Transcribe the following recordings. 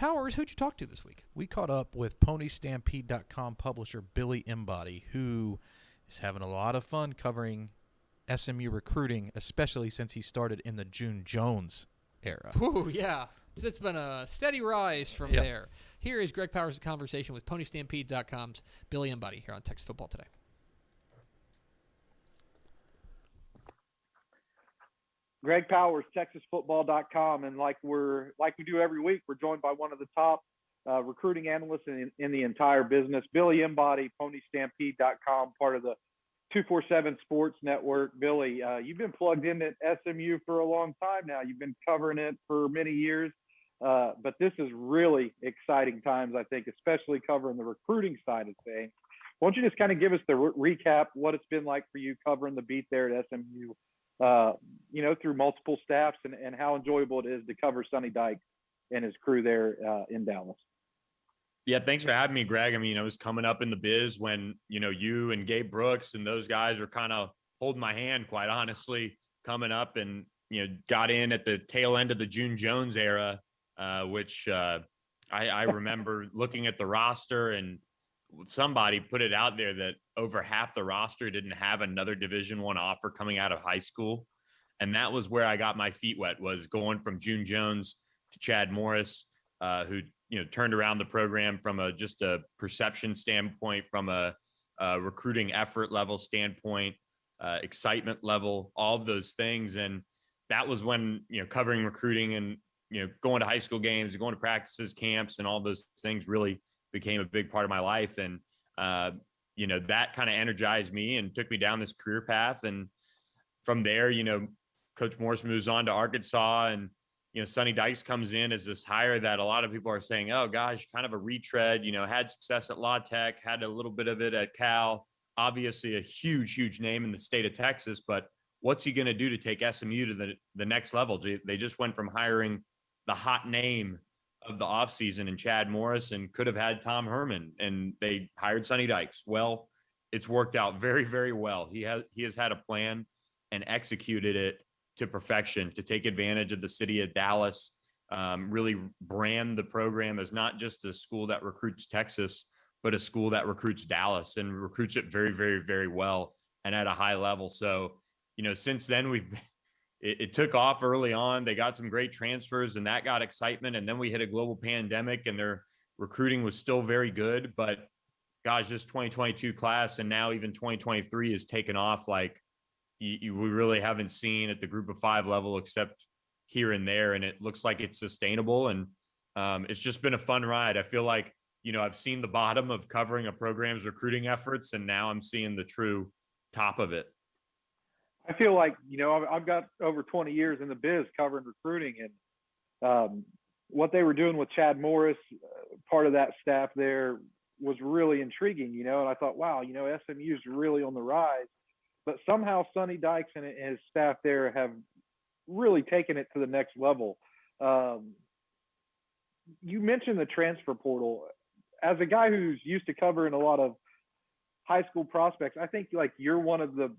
Powers, who'd you talk to this week? We caught up with PonyStampede.com publisher Billy Embody, who is having a lot of fun covering SMU recruiting, especially since he started in the June Jones era. Ooh, yeah. It's been a steady rise from there. Here is Greg Powers' conversation with PonyStampede.com's Billy Embody here on Texas Football Today. Greg Powers, TexasFootball.com, and like we do every week, we're joined by one of the top recruiting analysts in the entire business, Billy Embody, PonyStampede.com, part of the 247 Sports Network. Billy, you've been plugged in at SMU for a long time now. You've been covering it for many years, but this is really exciting times, I think, especially covering the recruiting side of things. Why don't you just kind of give us the recap, what it's been like for you covering the beat there at SMU, through multiple staffs, and how enjoyable it is to cover Sonny Dykes and his crew there in Dallas. Yeah, thanks for having me, Greg. I mean, I was coming up in the biz when, you and Gabe Brooks and those guys are kind of holding my hand, quite honestly, coming up, and, got in at the tail end of the June Jones era, which I remember looking at the roster, and somebody put it out there that over half the roster didn't have another Division I offer coming out of high school. And that was where I got my feet wet, was going from June Jones to Chad Morris, who turned around the program from just a perception standpoint, from a recruiting effort level standpoint, excitement level, all of those things. And that was when, covering recruiting and, going to high school games, going to practices, camps, and all those things really became a big part of my life. And, that kind of energized me and took me down this career path. And from there, Coach Morris moves on to Arkansas, and Sonny Dykes comes in as this hire that a lot of people are saying, oh gosh, kind of a retread, had success at La Tech, had a little bit of it at Cal, obviously a huge name in the state of Texas, but what's he going to do to take SMU to the next level? They just went from hiring the hot name of the offseason in Chad Morris, and could have had Tom Herman, and they hired Sonny Dykes. Well, it's worked out very, very well. He has had a plan and executed it to perfection, to take advantage of the city of Dallas, really brand the program as not just a school that recruits Texas, but a school that recruits Dallas, and recruits it very, very, very well and at a high level. So, since then it took off early on. They got some great transfers, and that got excitement. And then we hit a global pandemic, and their recruiting was still very good. But gosh, this 2022 class, and now even 2023, has taken off like we really haven't seen at the group of 5 level, except here and there. And it looks like it's sustainable. And it's just been a fun ride. I feel like, I've seen the bottom of covering a program's recruiting efforts, and now I'm seeing the true top of it. I feel like, I've got over 20 years in the biz covering recruiting, and what they were doing with Chad Morris, part of that staff there, was really intriguing, and I thought, wow, SMU's really on the rise. But somehow Sonny Dykes and his staff there have really taken it to the next level. You mentioned the transfer portal. As a guy who's used to covering a lot of high school prospects, I think like you're one of the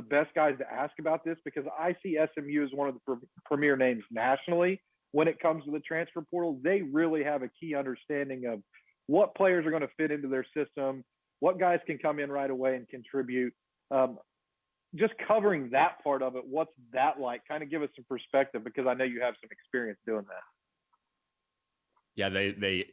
best guys to ask about this, because I see SMU as one of the premier names nationally when it comes to the transfer portal. They really have a key understanding of what players are going to fit into their system, what guys can come in right away and contribute. Just covering that part of it, what's that like? Kind of give us some perspective, because I know you have some experience doing that. Yeah, they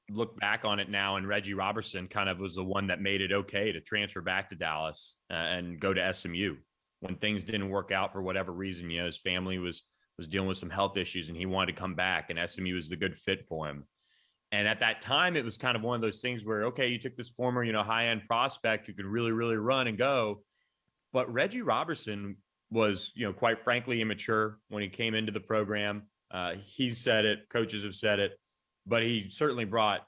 look back on it now, and Reggie Robertson kind of was the one that made it okay to transfer back to Dallas and go to SMU when things didn't work out for whatever reason. His family was dealing with some health issues, and he wanted to come back, and SMU was the good fit for him. And at that time, it was kind of one of those things where, okay, you took this former, high-end prospect who could really, really run and go. But Reggie Robertson was, quite frankly, immature when he came into the program. He said it, coaches have said it, but he certainly brought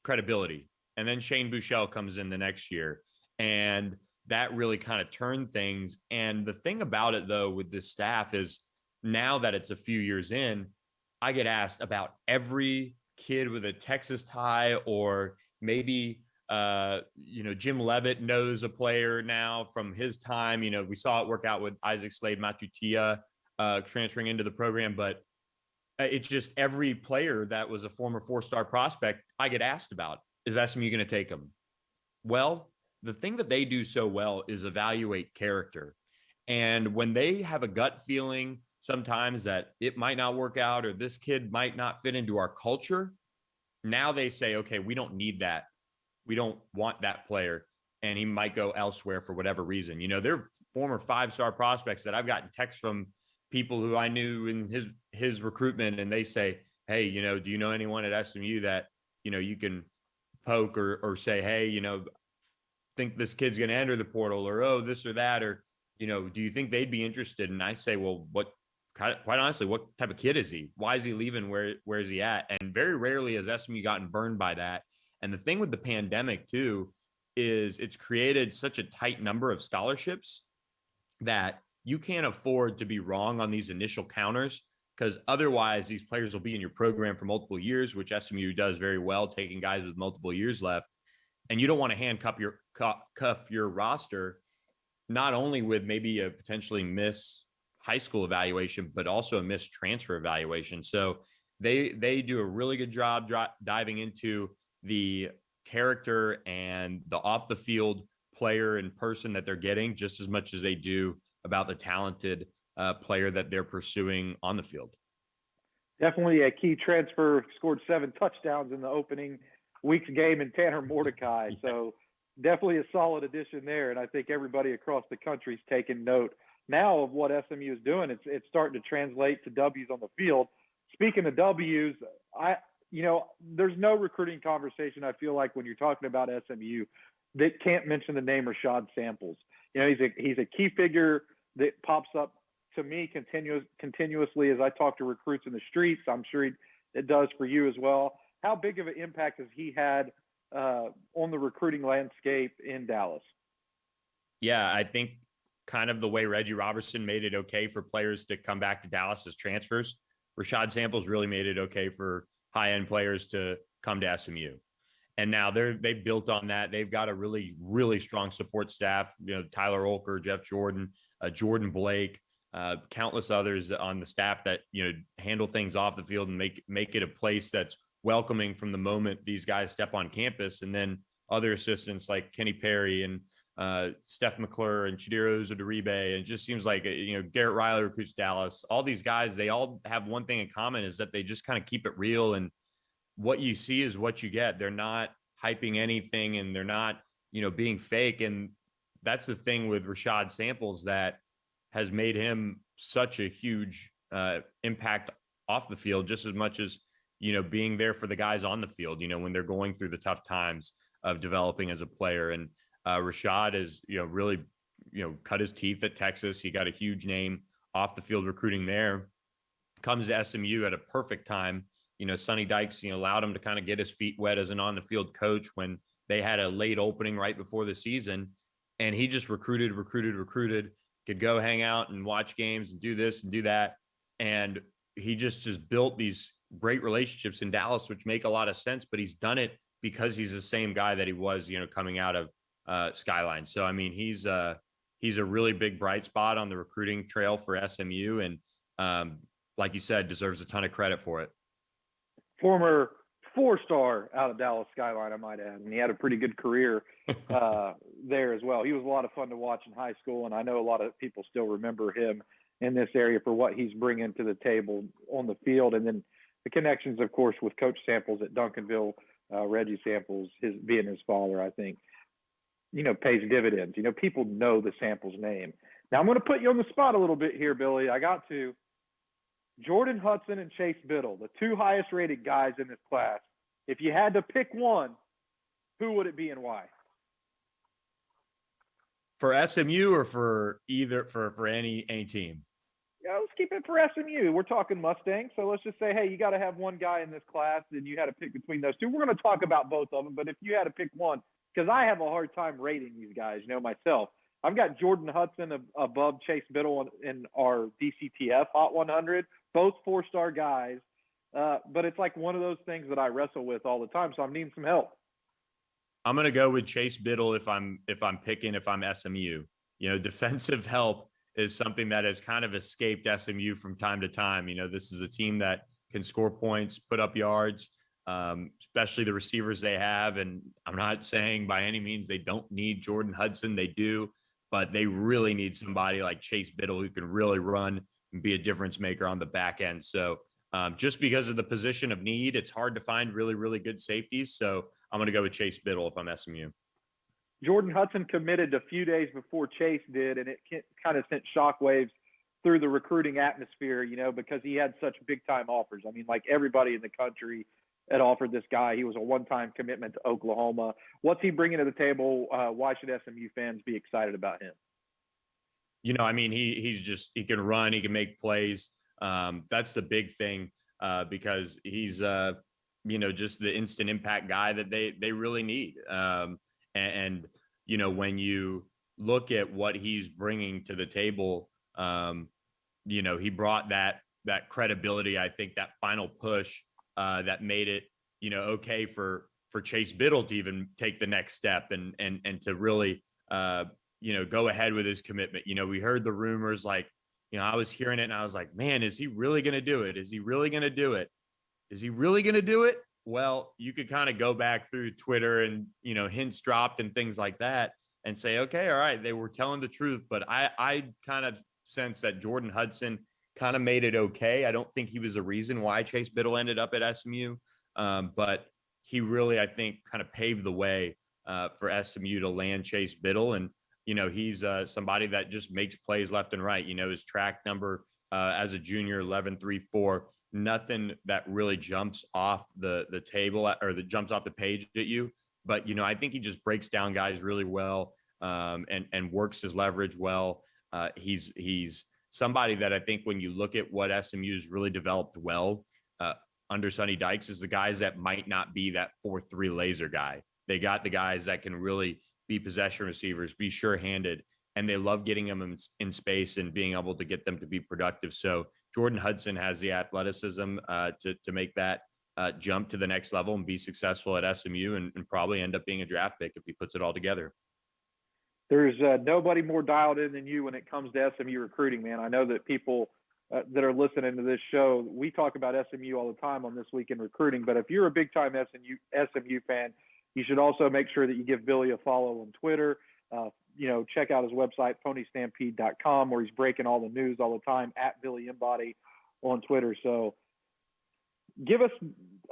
credibility. And then Shane Buechele comes in the next year, and that really kind of turned things. And the thing about it, though, with this staff is, now that it's a few years in, I get asked about every kid with a Texas tie, or maybe Jim Levitt knows a player now from his time. We saw it work out with Isaac Slade Matutia transferring into the program, but It's just every player that was a former 4-star prospect I get asked about, is SMU going to take him? Well, the thing that they do so well is evaluate character. And when they have a gut feeling sometimes that it might not work out or this kid might not fit into our culture, now they say, okay, we don't need that. We don't want that player. And he might go elsewhere for whatever reason. You know, they're former 5-star prospects that I've gotten texts from people who I knew in his recruitment, and they say, hey, you know, do you know anyone at SMU that, you know, you can poke or say, hey, you know, think this kid's going to enter the portal, or, oh, this or that, or, you know, do you think they'd be interested? And I say, well, quite honestly, what type of kid is he? Why is he leaving? Where is he at? And very rarely has SMU gotten burned by that. And the thing with the pandemic too, is it's created such a tight number of scholarships that you can't afford to be wrong on these initial counters, because otherwise these players will be in your program for multiple years, which SMU does very well, taking guys with multiple years left. And you don't want to handcuff your roster, not only with maybe a potentially miss high school evaluation, but also a missed transfer evaluation. So they do a really good job diving into the character and the off the field player and person that they're getting, just as much as they do about the talented player that they're pursuing on the field. Definitely a key transfer, scored 7 touchdowns in the opening week's game in Tanner Mordecai. So definitely a solid addition there. And I think everybody across the country is taking note now of what SMU is doing. It's starting to translate to W's on the field. Speaking of W's, there's no recruiting conversation, I feel like, when you're talking about SMU that can't mention the name Rashad Samples. You know, he's a key figure that pops up to me continuously as I talk to recruits in the streets. I'm sure it does for you as well. How big of an impact has he had on the recruiting landscape in Dallas? Yeah, I think kind of the way Reggie Robertson made it okay for players to come back to Dallas as transfers, Rashad Samples really made it okay for high-end players to come to SMU. And now they've built on that. They've got a really, really strong support staff. You know, Tyler Olker, Jeff Jordan, Jordan Blake, countless others on the staff that, you know, handle things off the field and make it a place that's welcoming from the moment these guys step on campus. And then other assistants like Kenny Perry and Steph McClure and Chidiro Zodoribe. And it just seems like, you know, Garrett Riley recruits Dallas. All these guys, they all have one thing in common, is that they just kind of keep it real. And what you see is what you get. They're not hyping anything, and they're not, you know, being fake. And that's the thing with Rashad Samples that has made him such a huge impact off the field, just as much as, you know, being there for the guys on the field, you know, when they're going through the tough times of developing as a player. And Rashad is, you know, really, you know, cut his teeth at Texas. He got a huge name off the field recruiting there, comes to SMU at a perfect time. You know, Sonny Dykes, you know, allowed him to kind of get his feet wet as an on the field coach when they had a late opening right before the season. And he just recruited, could go hang out and watch games and do this and do that. And he just built these great relationships in Dallas, which make a lot of sense, but he's done it because he's the same guy that he was, you know, coming out of Skyline. So, I mean, he's a really big bright spot on the recruiting trail for SMU. And like you said, deserves a ton of credit for it. Former 4-star out of Dallas Skyline, I might add. And he had a pretty good career there as well. He was a lot of fun to watch in high school. And I know a lot of people still remember him in this area for what he's bringing to the table on the field. And then the connections, of course, with Coach Samples at Duncanville, Reggie Samples, being his father, I think, you know, pays dividends. You know, people know the Samples name. Now, I'm going to put you on the spot a little bit here, Billy. I got to. Jordan Hudson and Chase Biddle, the 2 highest rated guys in this class. If you had to pick one, who would it be and why? For SMU or for either for any team? Yeah, let's keep it for SMU. We're talking Mustangs, so let's just say, hey, you got to have one guy in this class, and you had to pick between those two. We're going to talk about both of them, but if you had to pick one, because I have a hard time rating these guys, you know, myself. I've got Jordan Hudson above Chase Biddle in our DCTF Hot 100, both 4-star guys. But it's like one of those things that I wrestle with all the time, so I'm needing some help. I'm going to go with Chase Biddle if I'm SMU. You know, defensive help is something that has kind of escaped SMU from time to time. You know, this is a team that can score points, put up yards, especially the receivers they have. And I'm not saying by any means they don't need Jordan Hudson. They do, but they really need somebody like Chase Biddle who can really run and be a difference maker on the back end. So just because of the position of need, it's hard to find really, really good safeties. So I'm going to go with Chase Biddle if I'm SMU. Jordan Hudson committed a few days before Chase did, and it kind of sent shockwaves through the recruiting atmosphere, because he had such big-time offers. I mean, like everybody in the country had offered this guy. He was a one-time commitment to Oklahoma. What's he bringing to the table? Why should SMU fans be excited about him? I mean, he can run, he can make plays. That's the big thing because he's, just the instant impact guy that they really need. And when you look at what he's bringing to the table, he brought that credibility, I think that final push that made it, okay for Chase Biddle to even take the next step and to really, go ahead with his commitment. We heard the rumors, like, I was hearing it and I was like, man, is he really going to do it? Is he really going to do it? Is he really going to do it? Well, you could kind of go back through Twitter and, hints dropped and things like that and say, okay, all right, they were telling the truth. But I kind of sense that Jordan Hudson kind of made it okay. I don't think he was a reason why Chase Biddle ended up at SMU. But he really, I think, kind of paved the way for SMU to land Chase Biddle. And, he's somebody that just makes plays left and right. His track number as a junior, 11.34, nothing that really jumps off the table or that jumps off the page at you. But, I think he just breaks down guys really well and works his leverage well. He's somebody that I think when you look at what SMU's really developed well under Sonny Dykes is the guys that might not be that 4-3 laser guy. They got the guys that can really be possession receivers, be sure-handed, and they love getting them in space and being able to get them to be productive. So Jordan Hudson has the athleticism to make that jump to the next level and be successful at SMU and probably end up being a draft pick if he puts it all together. There's nobody more dialed in than you when it comes to SMU recruiting, man. I know that people that are listening to this show, we talk about SMU all the time on This Week in Recruiting, but if you're a big-time SMU fan, you should also make sure that you give Billy a follow on Twitter. Check out his website, ponystampede.com, where he's breaking all the news all the time, at Billy Embody on Twitter. So give us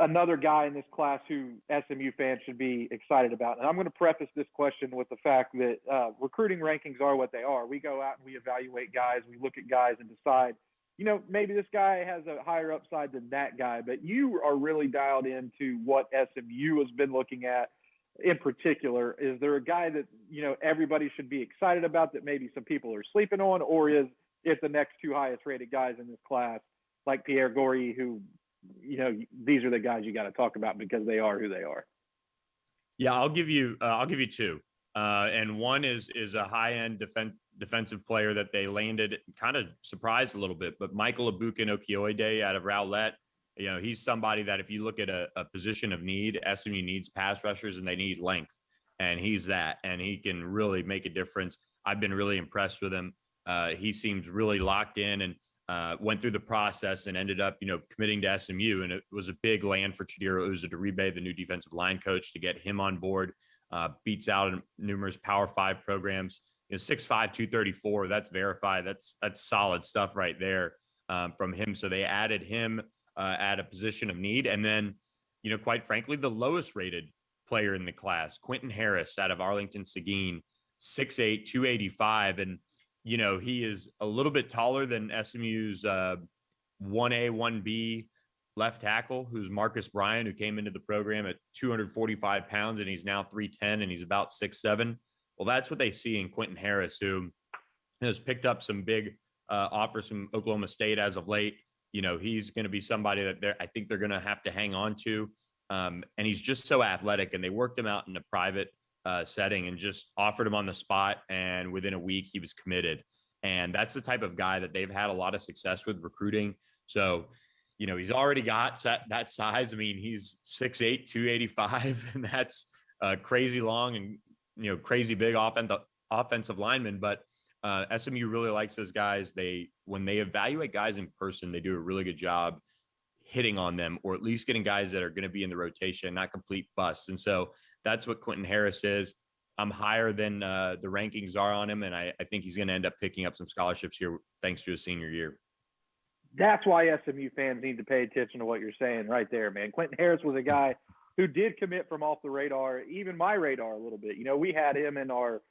another guy in this class who SMU fans should be excited about. And I'm going to preface this question with the fact that recruiting rankings are what they are. We go out and we evaluate guys. We look at guys and decide, maybe this guy has a higher upside than that guy. But you are really dialed into what SMU has been looking at in particular. Is there a guy that, everybody should be excited about that maybe some people are sleeping on? Or is it the next two highest rated guys in this class, like Pierre Gorey, who – these are the guys you got to talk about because they are who they are? Yeah, I'll give you two. And one is a high-end defensive player that they landed, kind of surprised a little bit, but Michael Abuka-Okioide out of Rowlett. He's somebody that if you look at a position of need, SMU needs pass rushers and they need length. And he's that, and he can really make a difference. I've been really impressed with him. He seems really locked in and went through the process and ended up, committing to SMU. And it was a big land for Chidiro Uzodiribe, the new defensive line coach, to get him on board. Beats out in numerous Power 5 programs. 6'5", 234. That's verified. That's solid stuff right there from him. So they added him at a position of need. And then, quite frankly, the lowest rated player in the class, Quentin Harris out of Arlington Seguin, 6'8", 285. And he is a little bit taller than SMU's 1A, 1B left tackle, who's Marcus Bryan, who came into the program at 245 pounds, and he's now 310, and he's about 6'7". Well, that's what they see in Quentin Harris, who has picked up some big offers from Oklahoma State as of late. He's going to be somebody that I think they're going to have to hang on to. And he's just so athletic, and they worked him out in a private setting and just offered him on the spot. And within a week, he was committed. And that's the type of guy that they've had a lot of success with recruiting. So, he's already got that size. I mean, he's 6'8", 285, and that's crazy long and, crazy big offensive lineman. But SMU really likes those guys. When they evaluate guys in person, they do a really good job hitting on them, or at least getting guys that are going to be in the rotation, not complete busts. And so that's what Quentin Harris is. I'm higher than the rankings are on him, and I think he's going to end up picking up some scholarships here thanks to his senior year. That's why SMU fans need to pay attention to what you're saying right there, man. Quentin Harris was a guy who did commit from off the radar, even my radar a little bit. You know, we had him in our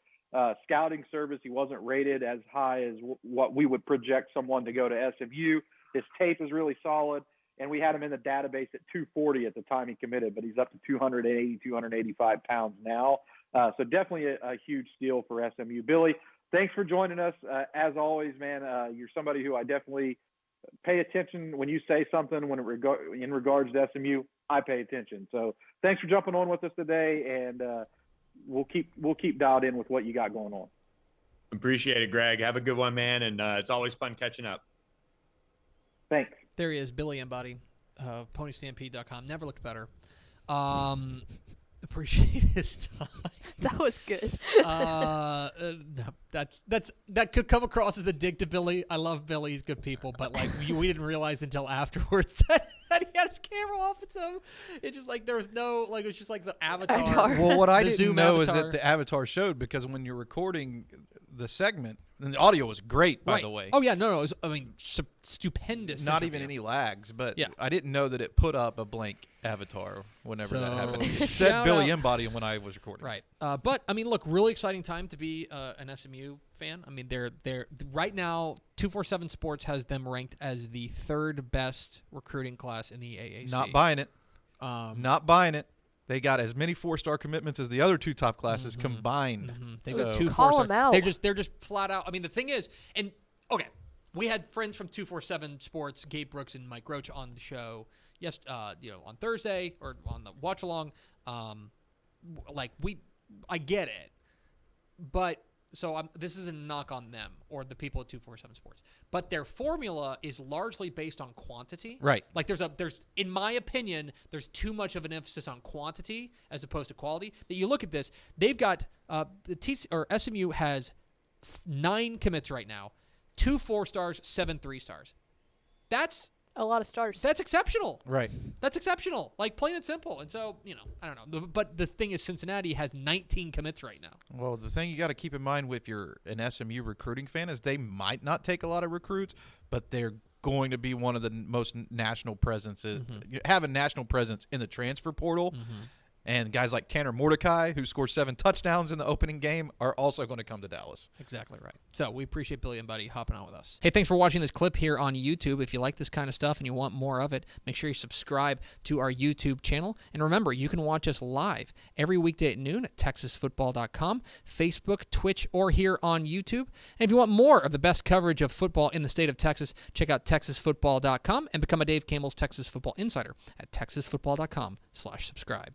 scouting service. He wasn't rated as high as what we would project someone to go to SMU. His tape is really solid, and we had him in the database at 240 at the time he committed, but he's up to 280, 285 pounds now. So definitely a huge steal for SMU. Billy, thanks for joining us. As always, man, you're somebody who I definitely pay attention when you say something in regards to SMU. I pay attention. So thanks for jumping on with us today, and we'll keep dialed in with what you got going on. Appreciate it, Greg. Have a good one, man, and it's always fun catching up. Thanks. There he is, Billy Embody, PonyStampede.com. Never looked better. Appreciate his time. That was good. That could come across as a dig to Billy. I love Billy; he's good people, but like we didn't realize until afterwards that he had his camera off, and so it's just like there was no like it was just like the avatar. Well, what I the didn't Zoom know avatar. is that the avatar showed, because when you're recording the segment, and the audio was great, by Right. the way. Oh yeah, no, it was, I mean, stupendous. Not even interview. any lags, but Yeah. I didn't know that it put up a blank avatar whenever that So, happened. It shout said Billy out- Embody when I was recording. Right. But I mean, look, really exciting time to be an SMU fan. I mean, they're right now. 247 Sports has them ranked as the third best recruiting class in the AAC. Not buying it. Not buying it. They got as many 4-star commitments as the other two top classes combined. They've So- got two Call 4-star. 'em out. They're just flat out. I mean, the thing is, and okay, we had friends from 247 Sports, Gabe Brooks and Mike Roach, on the show. Yes, on Thursday or on the watch along. I get it, but so this is a knock on them or the people at 247 Sports. But their formula is largely based on quantity. Right. Like there's in my opinion, there's too much of an emphasis on quantity as opposed to quality. That you look at this, they've got SMU has 9 commits right now, 2 4-stars, 7 3-stars. That's A lot of stars. That's exceptional. Right. That's exceptional. Like plain and simple. And so, I don't know. But the thing is, Cincinnati has 19 commits right now. Well, the thing you got to keep in mind with you're an SMU recruiting fan is they might not take a lot of recruits, but they're going to be one of the most national presences, have a national presence in the transfer portal. And guys like Tanner Mordecai, who scored 7 touchdowns in the opening game, are also going to come to Dallas. Exactly right. So we appreciate Billy Embody hopping on with us. Hey, thanks for watching this clip here on YouTube. If you like this kind of stuff and you want more of it, make sure you subscribe to our YouTube channel. And remember, you can watch us live every weekday at noon at TexasFootball.com, Facebook, Twitch, or here on YouTube. And if you want more of the best coverage of football in the state of Texas, check out TexasFootball.com and become a Dave Campbell's Texas Football Insider at TexasFootball.com/subscribe.